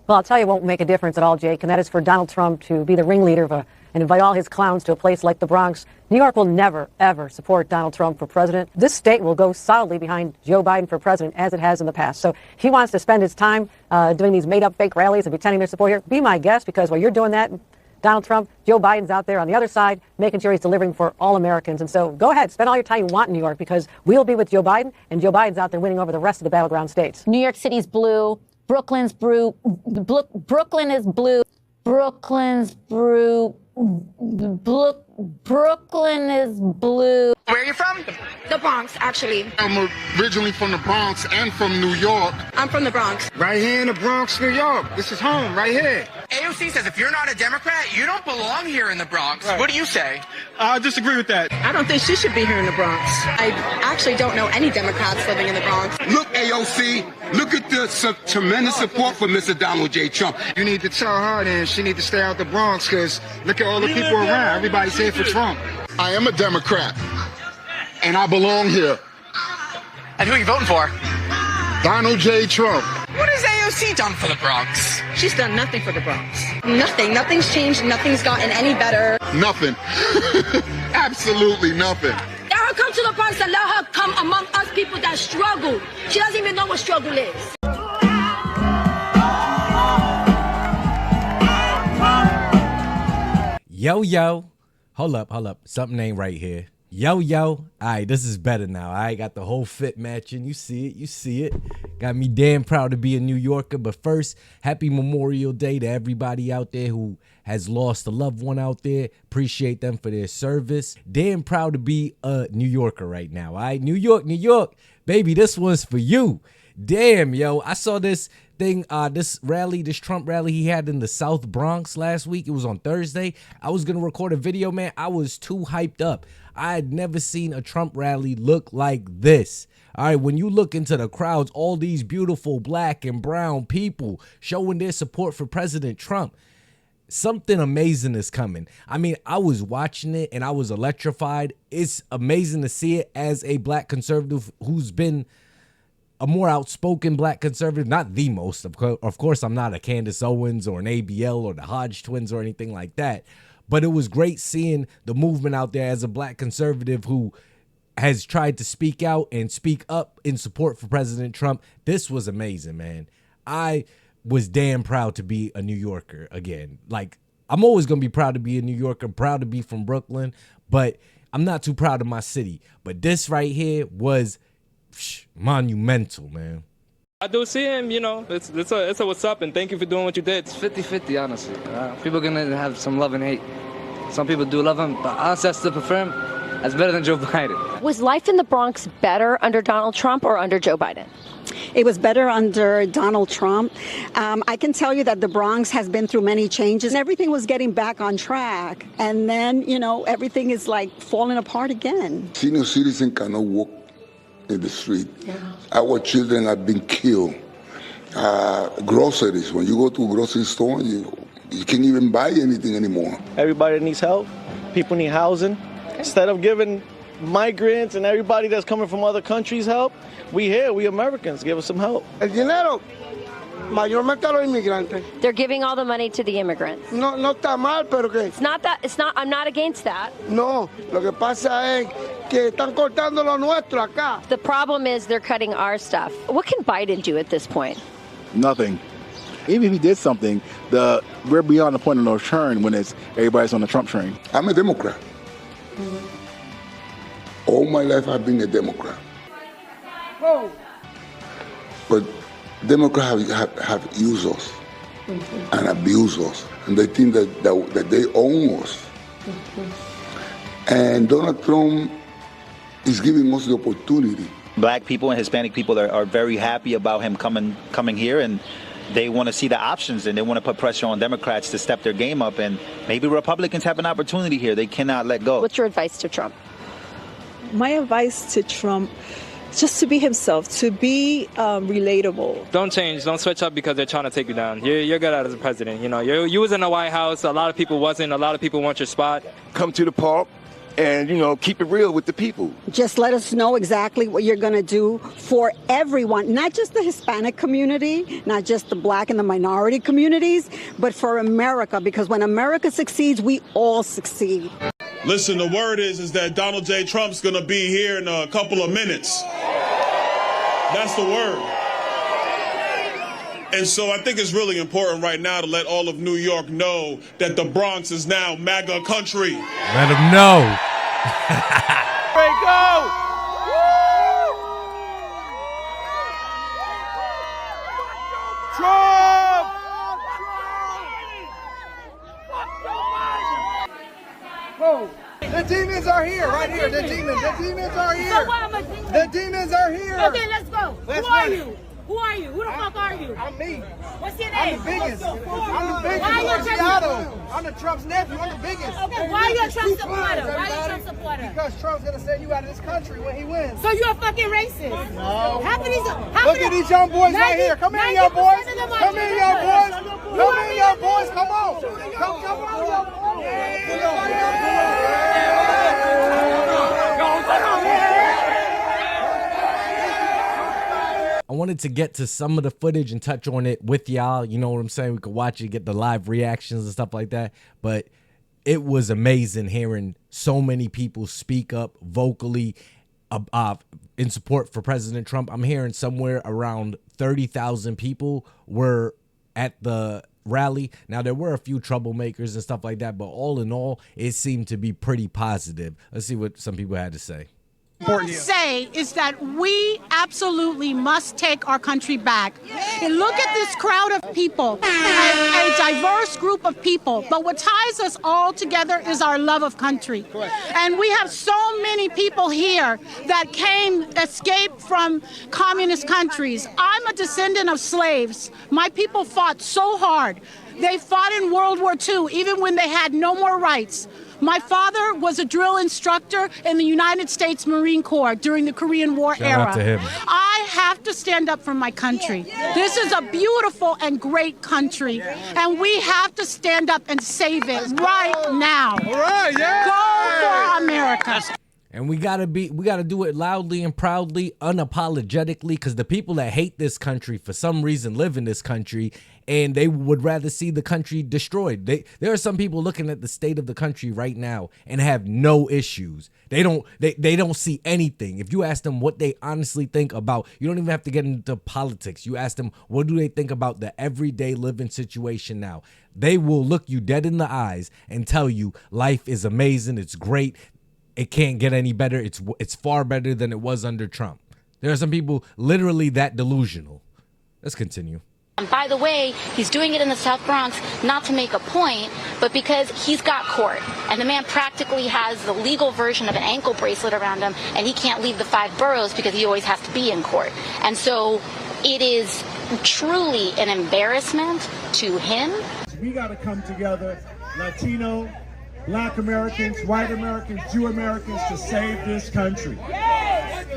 Well, I'll tell you it won't make a difference at all, Jake, and that is for Donald Trump to be the ringleader of and invite all his clowns to a place like the Bronx. New York will never, ever support Donald Trump for president. This state will go solidly behind Joe Biden for president, as it has in the past. So if he wants to spend his time doing these made-up fake rallies and pretending their support here, be my guest, because while you're doing that, Donald Trump, Joe Biden's out there on the other side, making sure he's delivering for all Americans. And so go ahead, spend all your time you want in New York, because we'll be with Joe Biden, and Joe Biden's out there winning over the rest of the battleground states. New York City's blue. Brooklyn's blue. Brooklyn is blue. Brooklyn's blue. Brooklyn is blue. Where are you from? The Bronx, actually. I'm originally from the Bronx and from New York. I'm from the Bronx. Right here in the Bronx, New York. This is home, right here. AOC says if you're not a Democrat, you don't belong here in the Bronx. Right. What do you say? I disagree with that. I don't think she should be here in the Bronx. I actually don't know any Democrats living in the Bronx. Look, AOC, look at the tremendous support for Mr. Donald J. Trump. You need to tell her then she need to stay out the Bronx, because look at all the people around. Everybody's here for Trump. I am a Democrat, and I belong here. And who are you voting for? Donald J. Trump. What has AOC done for the Bronx? She's done nothing for the Bronx. Nothing. Nothing's changed. Nothing's gotten any better. Nothing. Absolutely nothing. Let her come to the Bronx and let her come among us people that struggle. She doesn't even know what struggle is. Yo. Hold up. Something ain't right here. Yo. All right, this is better now. I got the whole fit matching. You see it. Got me damn proud to be a New Yorker. But first, happy Memorial Day to everybody out there who has lost a loved one out there. Appreciate them for their service. Damn proud to be a New Yorker right now. All right, New York. Baby, this one's for you. Damn, yo. I saw this thing, this Trump rally he had in the South Bronx last week. It was on Thursday. I was going to record a video, man. I was too hyped up. I had never seen a Trump rally look like this. All right, when you look into the crowds, all these beautiful black and brown people showing their support for President Trump, something amazing is coming. I mean, I was watching it and I was electrified. It's amazing to see it as a black conservative who's been a more outspoken black conservative, not the most. Of course, I'm not a Candace Owens or an ABL or the Hodge twins or anything like that. But it was great seeing the movement out there as a black conservative who has tried to speak out and speak up in support for President Trump. This was amazing, man. I was damn proud to be a New Yorker again. Like, I'm always going to be proud to be a New Yorker, proud to be from Brooklyn, but I'm not too proud of my city. But this right here was monumental, man. I do see him, you know, it's a what's up, and thank you for doing what you did. It's 50-50, honestly. People are going to have some love and hate. Some people do love him, but honestly, I still prefer him. That's better than Joe Biden. Was life in the Bronx better under Donald Trump or under Joe Biden? It was better under Donald Trump. I can tell you that the Bronx has been through many changes. Everything was getting back on track. And then, you know, everything is like falling apart again. Senior citizens cannot walk in the street. Yeah. Our children have been killed. Groceries, when you go to a grocery store, you can't even buy anything anymore. Everybody needs help. People need housing. Instead of giving migrants and everybody that's coming from other countries help, we Americans, give us some help. El dinero, mayormente a los inmigrantes. They're giving all the money to the immigrants. No está mal, pero que... I'm not against that. No, lo que pasa es que están cortando lo nuestro acá. The problem is they're cutting our stuff. What can Biden do at this point? Nothing. Even if he did something, we're beyond the point of no return when everybody's on the Trump train. I'm a Democrat. All my life I've been a Democrat. Oh. But Democrats have used us and abused us, and they think that they own us. And Donald Trump is giving us the opportunity. Black people and Hispanic people are very happy about him coming here, and they want to see the options, and they want to put pressure on Democrats to step their game up, and maybe Republicans have an opportunity here. They cannot let go. What's your advice to Trump? My advice to Trump, just to be himself, to be relatable. Don't change, don't switch up because they're trying to take you down. You're good as a president, you know. You was in the White House, a lot of people wasn't, a lot of people want your spot. Come to the park, and, you know, keep it real with the people. Just let us know exactly what you're going to do for everyone, not just the Hispanic community, not just the black and the minority communities, but for America, because when America succeeds, we all succeed. Listen, the word is that Donald J. Trump's going to be here in a couple of minutes. That's the word. And so I think it's really important right now to let all of New York know that the Bronx is now MAGA country. Let them know. Here we go! Trump! Whoa. The demons are here, right here. The demons are here. So what am I thinking? The demons are here. Okay, let's go. Who are you? Who are you? Who the fuck are you? I'm me. What's your I'm name? the biggest. I'm the biggest. Why are you Seattle. I'm the Trump's nephew. I'm the biggest. Okay, why are you a Trump supporter? Why are you a Trump supporter? Because Trump's gonna send you out of this country when he wins. So you're a fucking racist. No. Look at these young boys right here. Come in, young boys. Come in, young boys. Come in, young boys. Come on. Come on, young I wanted to get to some of the footage and touch on it with y'all. You know what I'm saying? We could watch it, get the live reactions and stuff like that. But it was amazing hearing so many people speak up vocally in support for President Trump. I'm hearing somewhere around 30,000 people were at the rally. Now, there were a few troublemakers and stuff like that, but all in all, it seemed to be pretty positive. Let's see what some people had to say. Say is that we absolutely must take our country back. And look at this crowd of people, a diverse group of people. But what ties us all together is our love of country. And we have so many people here that escaped from communist countries. I'm a descendant of slaves. My people fought so hard. They fought in World War II, even when they had no more rights. My father was a drill instructor in the United States Marine Corps during the Korean War era. Shout out to him. I have to stand up for my country. This is a beautiful and great country, and we have to stand up and save it right now. All right, yeah. Go for America. And we gotta do it loudly and proudly, unapologetically, because the people that hate this country for some reason live in this country, and they would rather see the country destroyed. There are some people looking at the state of the country right now and have no issues. They don't see anything. If you ask them what they honestly think about, you don't even have to get into politics. You ask them, what do they think about the everyday living situation now? They will look you dead in the eyes and tell you life is amazing, it's great. It can't get any better. It's far better than it was under Trump. There are some people literally that delusional. Let's continue. And by the way, he's doing it in the South Bronx not to make a point, but because he's got court. And the man practically has the legal version of an ankle bracelet around him, and he can't leave the 5 boroughs because he always has to be in court. And so it is truly an embarrassment to him. We got to come together, Latino, Black Americans, white Americans, Jew Americans, to save this country.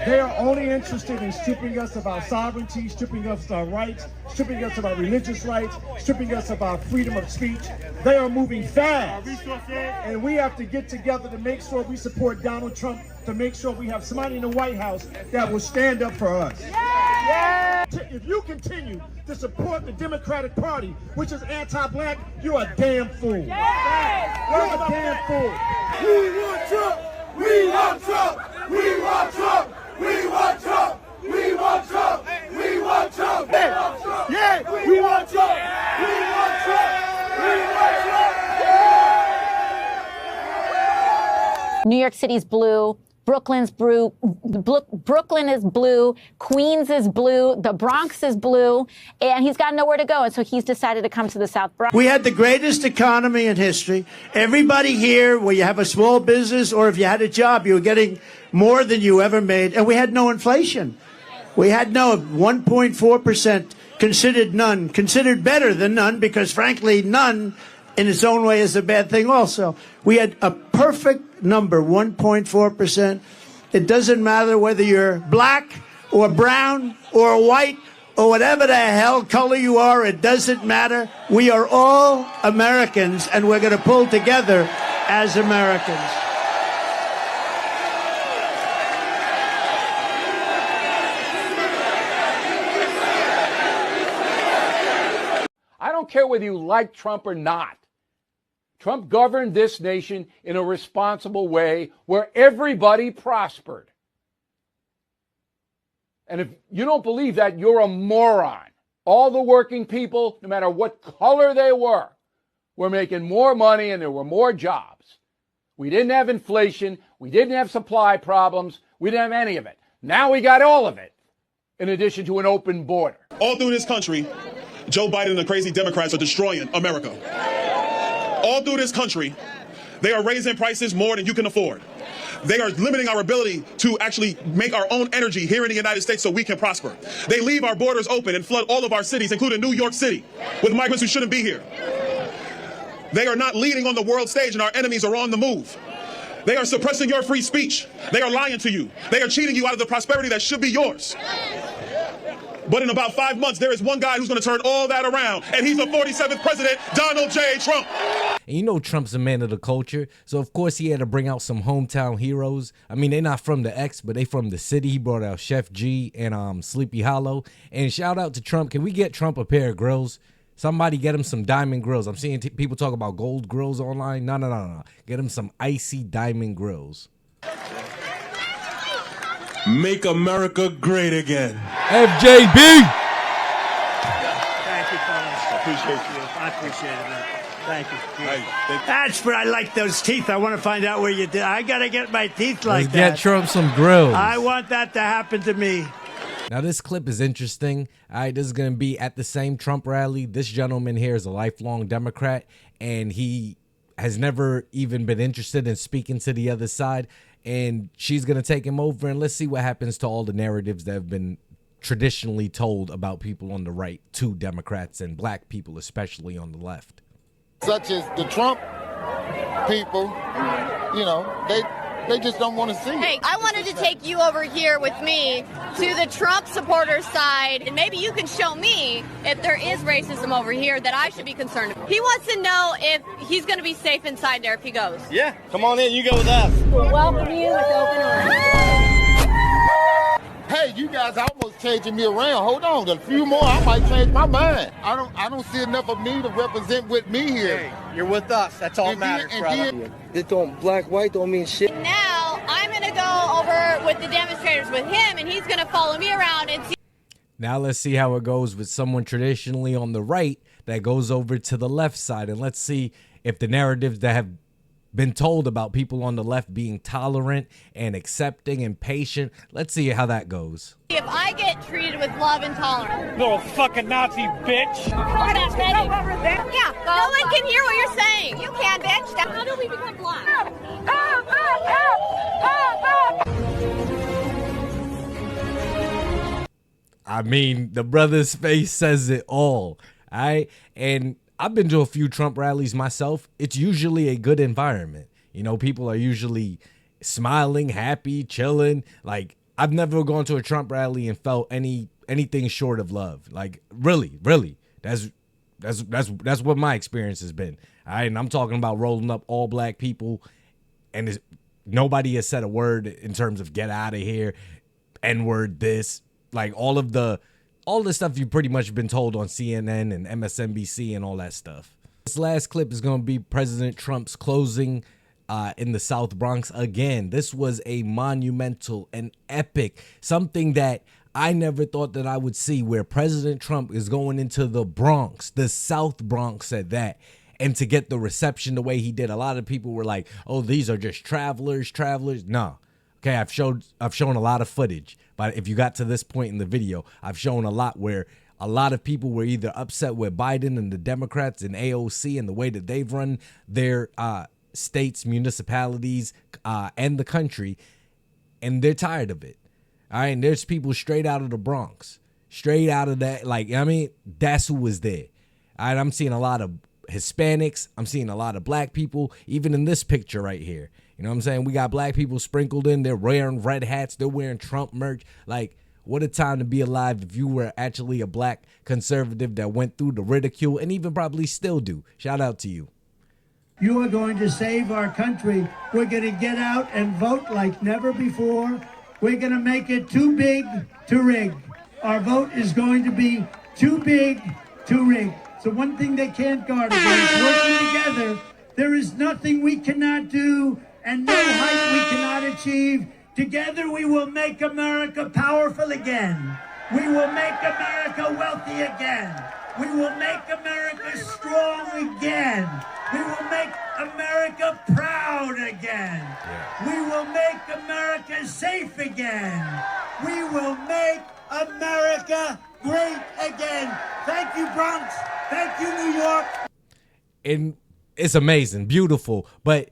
They are only interested in stripping us of our sovereignty, stripping us of our rights, stripping us of our religious rights, stripping us of our freedom of speech. They are moving fast. And we have to get together to make sure we support Donald Trump, to make sure we have somebody in the White House that will stand up for us. If you continue to support the Democratic Party, which is anti-black, you're a damn fool. You're a damn fool. We want Trump! We want Trump! We want Trump! We want Trump! We want Trump! We want Trump! Yeah! We want Trump! We want Trump! We want Trump! New York City's blue. Brooklyn is blue, Queens is blue, the Bronx is blue, and he's got nowhere to go, and so he's decided to come to the South Bronx. We had the greatest economy in history. Everybody here, where you have a small business or if you had a job, you were getting more than you ever made, and we had no inflation. We had no 1.4%, considered none, considered better than none, because frankly, none in its own way is a bad thing also. We had a perfect number, 1.4%. It doesn't matter whether you're black or brown or white or whatever the hell color you are, it doesn't matter. We are all Americans, and we're going to pull together as Americans. don't care whether you like Trump or not. Trump governed this nation in a responsible way where everybody prospered. And if you don't believe that, you're a moron. All the working people, no matter what color they were making more money and there were more jobs. We didn't have inflation. We didn't have supply problems. We didn't have any of it. Now we got all of it, in addition to an open border. All through this country, Joe Biden and the crazy Democrats are destroying America. All through this country, they are raising prices more than you can afford. They are limiting our ability to actually make our own energy here in the United States so we can prosper. They leave our borders open and flood all of our cities, including New York City, with migrants who shouldn't be here. They are not leading on the world stage, and our enemies are on the move. They are suppressing your free speech. They are lying to you. They are cheating you out of the prosperity that should be yours. But in about 5 months, there is one guy who's going to turn all that around, and he's the 47th president, Donald J. Trump. And you know Trump's a man of the culture, so of course he had to bring out some hometown heroes. I mean, they're not from the X, but they from the city. He brought out Chef G and Sleepy Hollow. And shout out to Trump. Can we get Trump a pair of grills? Somebody get him some diamond grills. I'm seeing people talk about gold grills online. No. Get him some icy diamond grills. Make America great again. FJB. Thank you, fellas. Appreciate you. I appreciate it, man. Thank you. That's where I like those teeth. I want to find out where you did. I got to get my teeth like Let's that. get Trump some grills. I want that to happen to me. Now, this clip is interesting. All right, this is going to be at the same Trump rally. This gentleman here is a lifelong Democrat, and he has never even been interested in speaking to the other side. And she's going to take him over, and let's see what happens to all the narratives that have been traditionally told about people on the right to Democrats and black people, especially on the left. Such as the Trump people, you know, they just don't want to see it. Hey, I wanted to take you over here with me to the Trump supporter side, and maybe you can show me if there is racism over here that I should be concerned about. He wants to know if he's going to be safe inside there if he goes. Yeah, come on in. You go with us. We'll welcome you with open arms. Hey, you guys are almost changing me around. Hold on, a few more, I might change my mind. I don't see enough of me to represent with me here. Hey, you're with us. That's all that matters, brother. It don't white don't mean shit. Now I'm going to go over with the demonstrators with him, and he's going to follow me around and see. Now let's see how it goes with someone traditionally on the right that goes over to the left side. And let's see if the narratives that have been told about people on the left being tolerant and accepting and patient. Let's see how that goes. If I get treated with love and tolerance. Little fucking Nazi bitch. We're not ready. Yeah, no one can hear what you're saying. You can, bitch. How do we become black? I mean, the brother's face says it all. All right. And I've been to a few Trump rallies myself. It's usually a good environment. You know, people are usually smiling, happy, chilling. Like, I've never gone to a Trump rally and felt anything short of love. Like, really. That's what my experience has been. All right. And I'm talking about rolling up all black people, and nobody has said a word in terms of get out of here, N-word, this. Like all the stuff you've pretty much been told on CNN and MSNBC and all that stuff. This last clip is going to be President Trump's closing in the South Bronx again. This was a monumental and epic, something that I never thought that I would see, where President Trump is going into the Bronx, the South Bronx at that, and to get the reception the way he did. A lot of people were like, oh, these are just travelers. No. Okay, I've shown a lot of footage, but if you got to this point in the video, I've shown a lot where a lot of people were either upset with Biden and the Democrats and AOC and the way that they've run their states, municipalities, and the country, and they're tired of it. All right, and there's people straight out of the Bronx, straight out of that. Like, I mean, that's who was there. All right, I'm seeing a lot of Hispanics. I'm seeing a lot of black people, even in this picture right here. You know what I'm saying? We got black people sprinkled in. They're wearing red hats. They're wearing Trump merch. Like, what a time to be alive if you were actually a black conservative that went through the ridicule and even probably still do. Shout out to you. You are going to save our country. We're going to get out and vote like never before. We're going to make it too big to rig. Our vote is going to be too big to rig. So one thing they can't guard against, working together, there is nothing we cannot do and no height we cannot achieve. Together we will make America powerful again. We will make America wealthy again. We will make America strong again. We will make America proud again. We will make America safe again. We will make America great again. Thank you, Bronx. Thank you, New York. And it's amazing, beautiful. But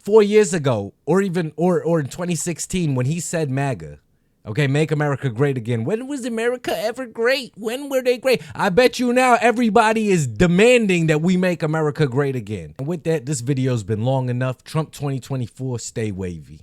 4 years ago, or in 2016, when he said MAGA, okay, make America great again. When was America ever great? When were they great? I bet you now everybody is demanding that we make America great again. And with that, this video's been long enough. Trump 2024, stay wavy.